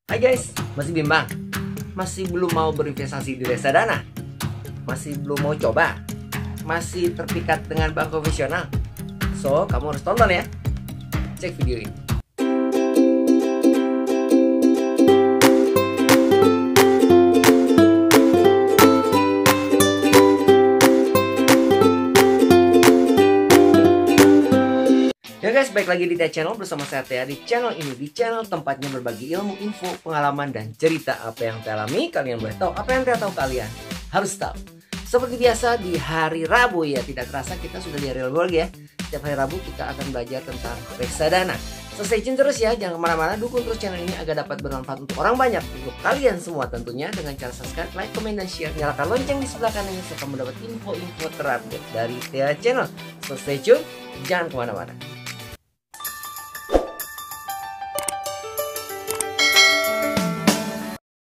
Hai guys, masih bimbang? Masih belum mau berinvestasi di reksadana? Masih belum mau coba? Masih terpikat dengan bank konvensional? So, kamu harus tonton ya. Cek video ini. Ya guys, balik lagi di Tia Channel bersama saya Tia. Di channel ini, di channel tempatnya berbagi ilmu, info, pengalaman, dan cerita apa yang Tia alami. Kalian boleh tahu, apa yang Tia tahu kalian harus tahu. Seperti biasa di hari Rabu ya, tidak terasa kita sudah di hari Rabu lagi ya. Setiap hari Rabu kita akan belajar tentang reksadana. So stay tune terus ya, jangan kemana-mana, dukung terus channel ini agar dapat bermanfaat untuk orang banyak. Untuk kalian semua tentunya dengan cara subscribe, like, comment, dan share. Nyalakan lonceng di sebelah kanannya supaya kamu dapat info-info terupdate dari Tia Channel. So stay tune, jangan kemana-mana.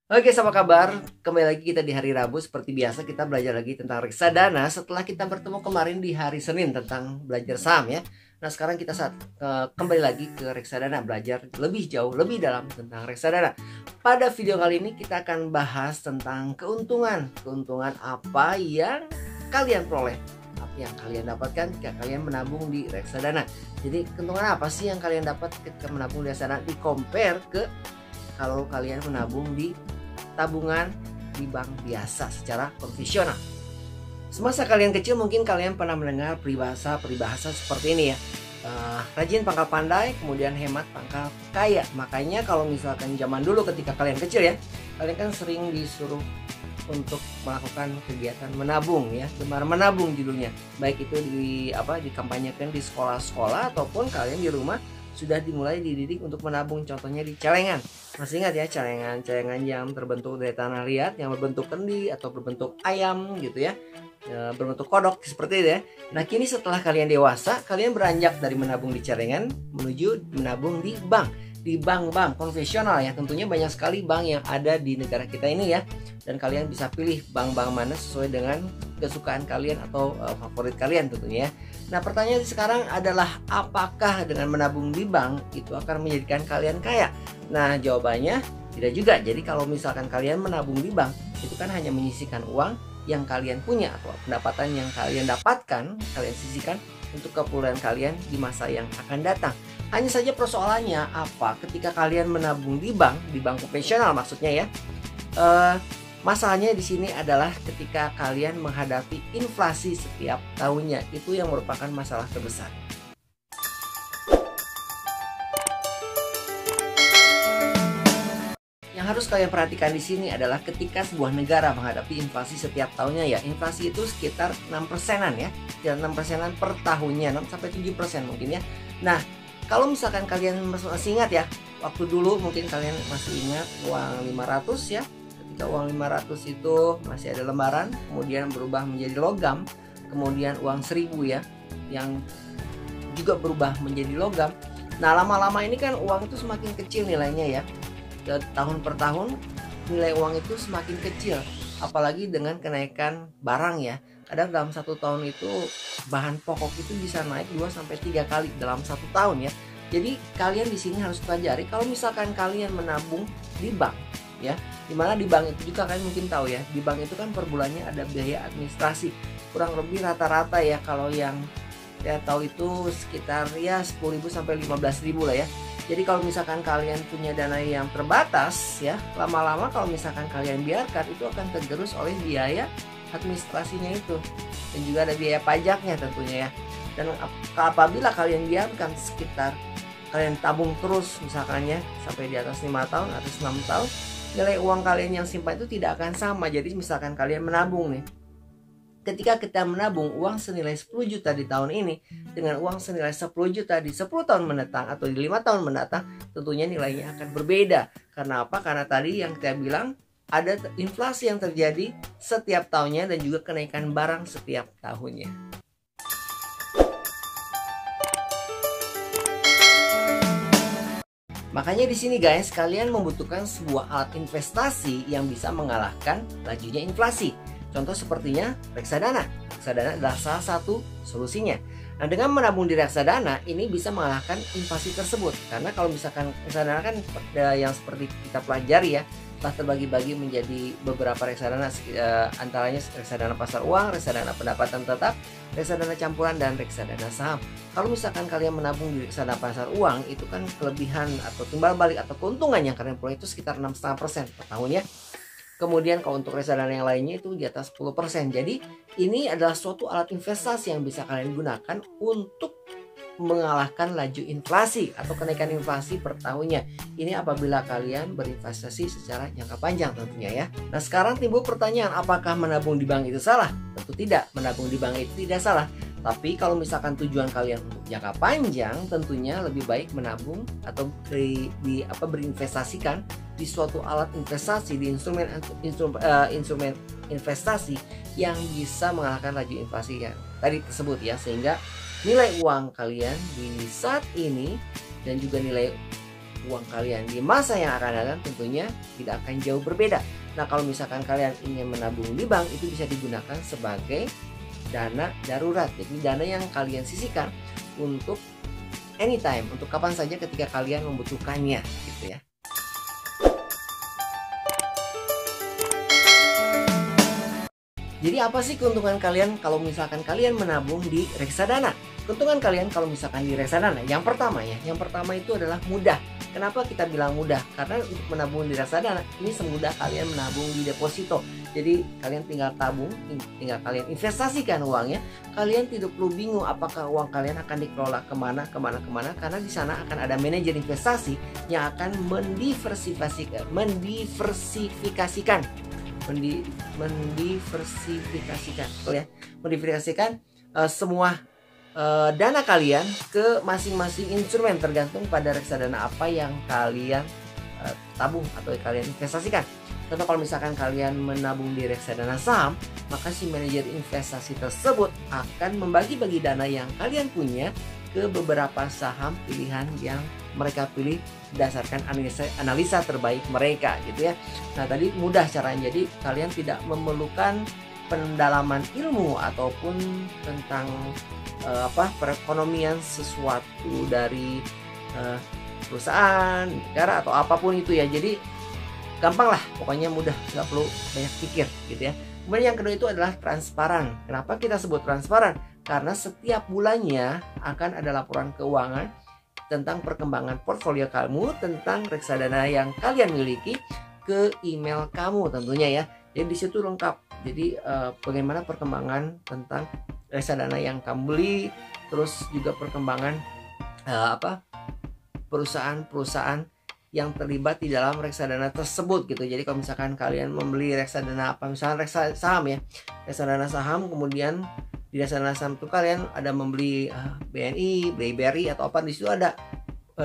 Oke, apa kabar? Kembali lagi kita di hari Rabu. Seperti biasa kita belajar lagi tentang reksadana setelah kita bertemu kemarin di hari Senin tentang belajar saham ya. Nah sekarang kita kembali lagi ke reksadana, belajar lebih jauh, lebih dalam tentang reksadana. Pada video kali ini kita akan bahas tentang keuntungan. Keuntungan apa yang kalian peroleh, apa yang kalian dapatkan ketika kalian menabung di reksadana. Jadi keuntungan apa sih yang kalian dapat ketika menabung di reksadana di compare ke kalau kalian menabung di tabungan di bank biasa secara konvensional. Semasa kalian kecil mungkin kalian pernah mendengar peribahasa seperti ini ya. Rajin pangkal pandai, kemudian hemat pangkal kaya. Makanya kalau misalkan zaman dulu ketika kalian kecil ya, kalian kan sering disuruh untuk melakukan kegiatan menabung ya, gemar menabung judulnya. Baik itu dikampanyekan di sekolah-sekolah ataupun kalian di rumah sudah dimulai dididik untuk menabung, contohnya di celengan. Masih ingat ya, celengan yang terbentuk dari tanah liat, yang berbentuk kendi atau berbentuk ayam gitu ya, berbentuk kodok seperti itu ya. Nah kini setelah kalian dewasa, kalian beranjak dari menabung di celengan menuju menabung di bank konvensional ya. Tentunya banyak sekali bank yang ada di negara kita ini ya, dan kalian bisa pilih bank-bank mana sesuai dengan kesukaan kalian atau favorit kalian tentunya ya. Nah pertanyaan sekarang adalah apakah dengan menabung di bank itu akan menjadikan kalian kaya? Nah jawabannya tidak juga. Jadi kalau misalkan kalian menabung di bank, itu kan hanya menyisihkan uang yang kalian punya atau pendapatan yang kalian dapatkan, kalian sisihkan untuk keperluan kalian di masa yang akan datang. Hanya saja persoalannya apa? Ketika kalian menabung di bank konvensional maksudnya ya, masalahnya di sini adalah ketika kalian menghadapi inflasi setiap tahunnya, itu yang merupakan masalah terbesar. Yang harus kalian perhatikan di sini adalah ketika sebuah negara menghadapi inflasi setiap tahunnya ya, inflasi itu sekitar 6%-an ya, sekitar 6%-an per tahunnya, 6-7% mungkin ya. Nah, kalau misalkan kalian masih ingat ya, waktu dulu mungkin kalian masih ingat uang 500 ya. Ketika uang 500 itu masih ada lembaran, kemudian berubah menjadi logam, kemudian uang 1000 ya, yang juga berubah menjadi logam. Nah, lama-lama ini kan uang itu semakin kecil nilainya ya. Tahun per tahun nilai uang itu semakin kecil, apalagi dengan kenaikan barang ya. Kadang dalam satu tahun itu bahan pokok itu bisa naik 2-3 kali dalam satu tahun ya. Jadi kalian di sini harus pelajari kalau misalkan kalian menabung di bank ya, dimana di bank itu juga kalian mungkin tahu ya, di bank itu kan per bulannya ada biaya administrasi kurang lebih rata-rata ya, kalau yang saya tahu itu sekitar ya 10.000 sampai 15.000 lah ya. Jadi kalau misalkan kalian punya dana yang terbatas ya, lama-lama kalau misalkan kalian biarkan itu akan tergerus oleh biaya administrasinya itu, dan juga ada biaya pajaknya tentunya ya. Dan apabila kalian biarkan sekitar kalian tabung terus misalkan ya sampai di atas 5 tahun, atas 6 tahun, nilai uang kalian yang simpan itu tidak akan sama. Jadi misalkan kalian menabung nih, ketika kita menabung uang senilai 10 juta di tahun ini dengan uang senilai 10 juta di 10 tahun mendatang atau di 5 tahun mendatang, tentunya nilainya akan berbeda. Karena apa? Karena tadi yang saya bilang, ada inflasi yang terjadi setiap tahunnya dan juga kenaikan barang setiap tahunnya. Makanya di sini guys, kalian membutuhkan sebuah alat investasi yang bisa mengalahkan lajunya inflasi. Contoh sepertinya reksadana. Reksadana adalah salah satu solusinya. Nah, dengan menabung di reksadana ini bisa mengalahkan inflasi tersebut. Karena kalau misalkan reksadana kan yang seperti kita pelajari ya, telah terbagi-bagi menjadi beberapa reksadana, antaranya reksadana pasar uang, reksadana pendapatan tetap, reksadana campuran, dan reksadana saham. Kalau misalkan kalian menabung di reksadana pasar uang, itu kan kelebihan atau timbal balik atau keuntungan yang kalian peroleh itu sekitar 6,5% per tahun ya. Kemudian kalau untuk reksadana yang lainnya itu di atas 10%. Jadi ini adalah suatu alat investasi yang bisa kalian gunakan untuk mengalahkan laju inflasi atau kenaikan inflasi per tahunnya. Ini apabila kalian berinvestasi secara jangka panjang tentunya ya. Nah, sekarang timbul pertanyaan, apakah menabung di bank itu salah? Tentu tidak, menabung di bank itu tidak salah. Tapi kalau misalkan tujuan kalian untuk jangka panjang, tentunya lebih baik menabung atau berinvestasikan di suatu alat investasi, di instrumen investasi yang bisa mengalahkan laju inflasi yang tadi tersebut ya, sehingga nilai uang kalian di saat ini dan juga nilai uang kalian di masa yang akan datang tentunya tidak akan jauh berbeda. Nah, kalau misalkan kalian ingin menabung di bank, itu bisa digunakan sebagai dana darurat. Jadi dana yang kalian sisihkan untuk anytime, untuk kapan saja ketika kalian membutuhkannya gitu ya. Jadi apa sih keuntungan kalian kalau misalkan kalian menabung di reksadana? Keuntungan kalian kalau misalkan di reksadana, yang pertama itu adalah mudah. Kenapa kita bilang mudah? Karena untuk menabung di reksadana ini semudah kalian menabung di deposito. Jadi kalian tinggal tabung, tinggal kalian investasikan uangnya. Kalian tidak perlu bingung apakah uang kalian akan dikelola kemana, karena di sana akan ada manajer investasi yang akan mendiversifikasikan semua dana kalian ke masing-masing instrumen tergantung pada reksadana apa yang kalian tabung atau kalian investasikan. Contoh, kalau misalkan kalian menabung di reksadana saham, maka si manajer investasi tersebut akan membagi-bagi dana yang kalian punya ke beberapa saham pilihan yang mereka pilih berdasarkan analisa terbaik mereka gitu ya. Nah, tadi mudah caranya, jadi kalian tidak memerlukan pendalaman ilmu ataupun tentang perekonomian sesuatu dari perusahaan, negara atau apapun itu ya. Jadi gampang lah, pokoknya mudah, nggak perlu banyak pikir gitu ya. Kemudian yang kedua itu adalah transparan. Kenapa kita sebut transparan? Karena setiap bulannya akan ada laporan keuangan tentang perkembangan portfolio kamu, tentang reksadana yang kalian miliki ke email kamu tentunya ya. Jadi di situ lengkap. Jadi bagaimana perkembangan tentang reksadana yang kamu beli, terus juga perkembangan perusahaan-perusahaan yang terlibat di dalam reksadana tersebut gitu. Jadi kalau misalkan kalian membeli reksadana apa, misalkan saham ya, reksadana saham, kemudian di reksadana saham itu kalian ada membeli BNI, BRI atau apa, di situ ada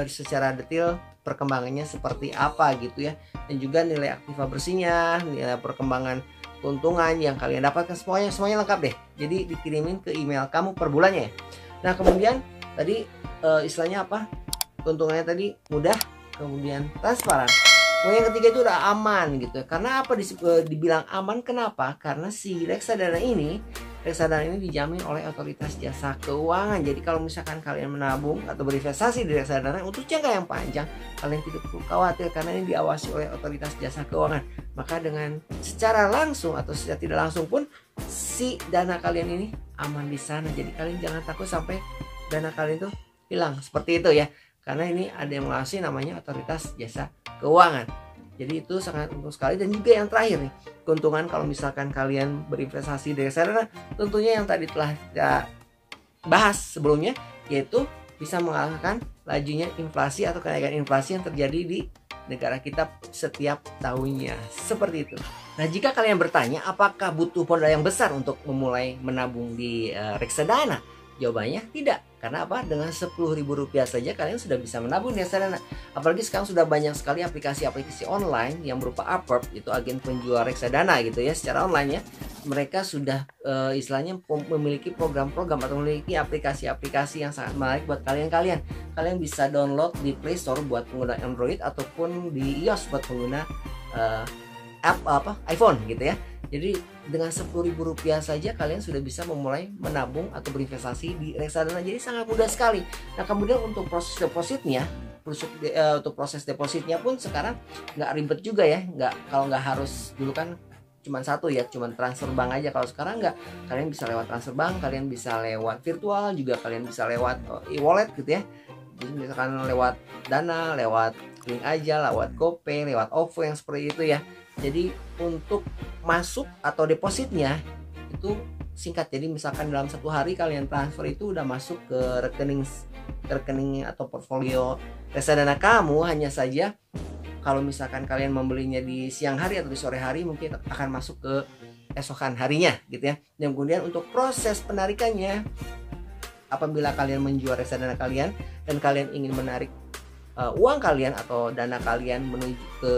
secara detail perkembangannya seperti apa gitu ya, dan juga nilai aktiva bersihnya, nilai perkembangan keuntungan yang kalian dapatkan, semuanya lengkap deh. Jadi dikirimin ke email kamu per bulannya ya. Nah, kemudian tadi istilahnya apa, keuntungannya tadi mudah, kemudian transparan. Kemudian yang ketiga itu udah aman gitu. Karena apa dibilang aman? Kenapa? Karena si reksadana ini dijamin oleh otoritas jasa keuangan. Jadi kalau misalkan kalian menabung atau berinvestasi di reksadana untuk jangka yang panjang, kalian tidak perlu khawatir karena ini diawasi oleh otoritas jasa keuangan. Maka dengan secara langsung atau secara tidak langsung pun si dana kalian ini aman di sana. Jadi kalian jangan takut sampai dana kalian itu hilang seperti itu ya. Karena ini ada yang mengawasi, namanya otoritas jasa keuangan. Jadi itu sangat untung sekali. Dan juga yang terakhir nih, keuntungan kalau misalkan kalian berinvestasi di reksadana, tentunya yang tadi telah kita bahas sebelumnya, yaitu bisa mengalahkan lajunya inflasi atau kenaikan inflasi yang terjadi di negara kita setiap tahunnya. Seperti itu. Nah, jika kalian bertanya apakah butuh modal yang besar untuk memulai menabung di reksadana, jawabannya tidak. Karena apa? Dengan Rp10.000 saja kalian sudah bisa menabung di reksadana. Apalagi sekarang sudah banyak sekali aplikasi-aplikasi online yang berupa Upwork, itu agen penjual reksadana gitu ya, secara online ya. Mereka sudah istilahnya memiliki program-program atau memiliki aplikasi-aplikasi yang sangat menarik buat kalian. Kalian bisa download di Play Store buat pengguna Android ataupun di iOS buat pengguna iPhone gitu ya. Jadi dengan Rp10.000 saja kalian sudah bisa memulai menabung atau berinvestasi di reksadana. Jadi sangat mudah sekali. Nah kemudian untuk proses depositnya, untuk proses depositnya pun sekarang nggak ribet juga ya. Kalau nggak harus dulu kan cuma satu ya, cuma transfer bank aja. Kalau sekarang nggak, kalian bisa lewat transfer bank, kalian bisa lewat virtual juga, kalian bisa lewat e-wallet gitu ya. Jadi misalkan lewat Dana, lewat link aja, lewat GoPay, lewat OVO yang seperti itu ya. Jadi untuk masuk atau depositnya itu singkat. Jadi misalkan dalam 1 hari kalian transfer itu udah masuk ke rekening atau portfolio reksadana kamu. Hanya saja kalau misalkan kalian membelinya di siang hari atau di sore hari, mungkin akan masuk ke esokan harinya gitu ya. Dan kemudian untuk proses penarikannya, apabila kalian menjual reksadana kalian dan kalian ingin menarik uang kalian atau dana kalian menuju ke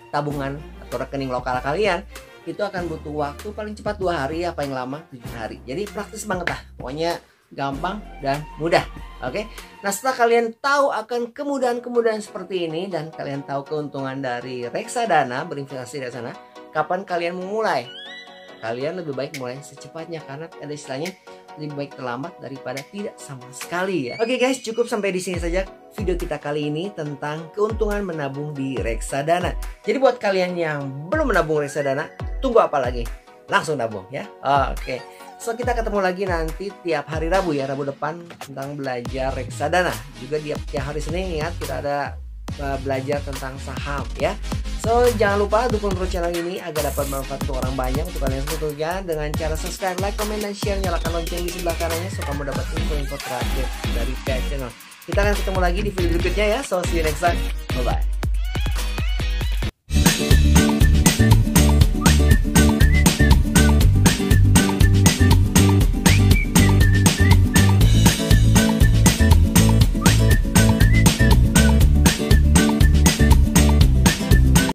tabungan atau rekening lokal kalian, itu akan butuh waktu paling cepat 2 hari, apa yang lama 7 hari. Jadi praktis banget lah, pokoknya gampang dan mudah. Oke. Nah setelah kalian tahu akan kemudahan-kemudahan seperti ini dan kalian tahu keuntungan dari reksadana, berinvestasi di sana, kapan kalian memulai? Kalian lebih baik mulai secepatnya, karena ada istilahnya lebih baik terlambat daripada tidak sama sekali ya. Oke guys, cukup sampai di sini saja video kita kali ini tentang keuntungan menabung di reksadana. Jadi buat kalian yang belum menabung reksadana, tunggu apa lagi? Langsung nabung ya. Oke. So kita ketemu lagi nanti tiap hari Rabu ya, Rabu depan tentang belajar reksadana. Juga tiap hari Senin ingat kita ada belajar tentang saham ya. So jangan lupa dukung terus channel ini agar dapat manfaat untuk orang banyak, untuk kalian tentunya dengan cara subscribe, like, comment, dan share. Nyalakan lonceng di sebelah kanannya so kamu dapat info-info terakhir dari pihak channel. Kita akan ketemu lagi di video berikutnya ya. So see you next time. Bye bye.